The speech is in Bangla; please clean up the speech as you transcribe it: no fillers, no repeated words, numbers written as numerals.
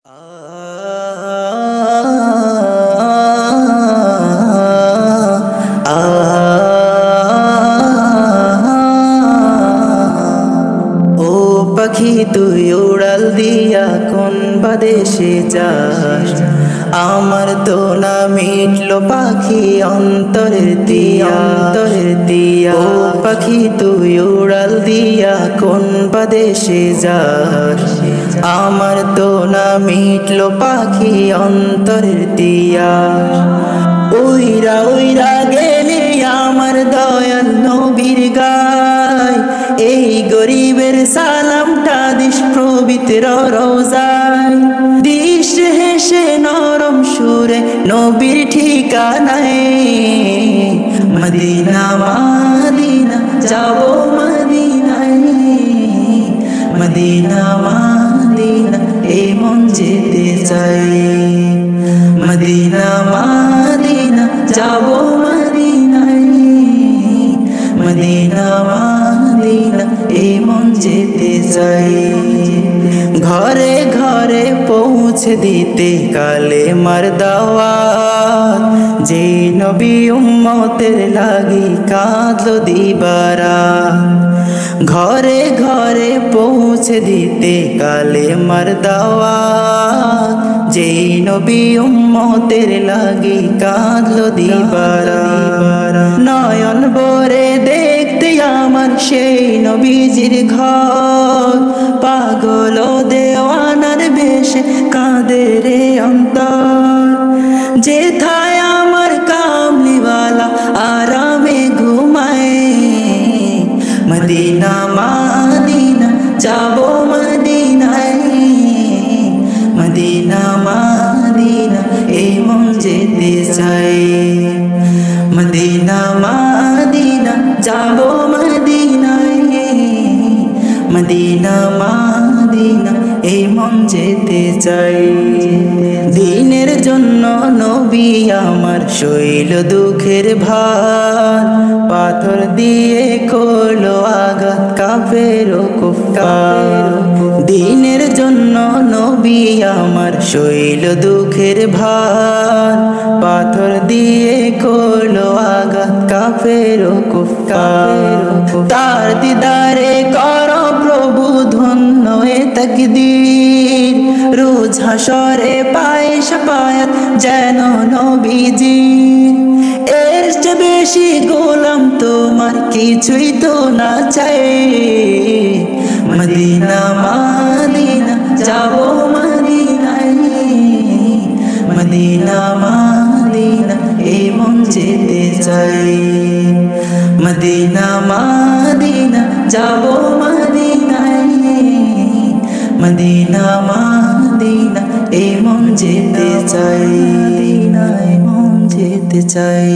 পাখি তুই উড়াল দিয়া কোন বাদেশে যাস, আমার তো না মিটলো পাখি অন্তরের দিয়া। ও পাখি তুই উড়াল দিয়া কোন বাদেশে যাস, আমার তো না মিটলো পাখি অন্তরের দিয়া। উইরা উইরা গেলি আমার দয়াল নবীর গায়, এই গরিবের সালামটা দিস পবিত্র রোজায়। দিস হেসে নরম সুরে নবীর ঠিকানায়, মদিনা মদিনা যাবো মদিনায়, মদিনা মদিনা এই মন যেতে চাই, মদিনা মদিনা যাবো মদিনায়, মদিনা মদিনা এই মন যেতে চাই। ঘরে ঘরে পৌঁছে দিতে কালেমার দাওয়াত, যে নবী উম্মতের লাগি কাঁদলো দিবারাত। ঘরে ঘরে পৌঁছে দিতে কালেমার দাওয়াত, যে নবী উম্মতের লাগি কাঁদলো দিবারাত। নয়ন ভরে দেখতে আমার সেই নবীজির ঘর, পাগল দেওয়ানার বেশে কাঁদে রে অন্তর। যেথায় আমার কামলিওয়ালা আরামে ঘুমায়, মদিনা মদিনা যাবো মদিনায়, মদিনা মদিনা এই মন যেতে চাই, মদিনা মদিনা যাবো মদিনায়, মদিনা মদিনা এই মন যেতে চাই। দিনের জন্য নবী আমার সইল দুঃখের ভার, পাথর দিয়ে করলো আঘাত কাফের ও কুফার। দিনের জন্য নবী আমার সইল দুঃখের ভার, পাথর দিয়ে করলো আঘাত কাফের ও কুফার। তার দিদারে করো প্রভু ধন্য এ তাকদীর, রোজ হাসরে পায় শাফায়াত যেন নবীজির। এর চেয়ে বেশি গোলাম তোমার কিছুই তো না চাই, মদিনা মদিনা যাবো মদিনায়, মদিনা মদিনা এই মন যেতে চাই, মদিনা মদিনা যাবো মদিনায়, মদিনা মদিনা এই মন যেতে চাই, মদিনায় মন যেতে চাই।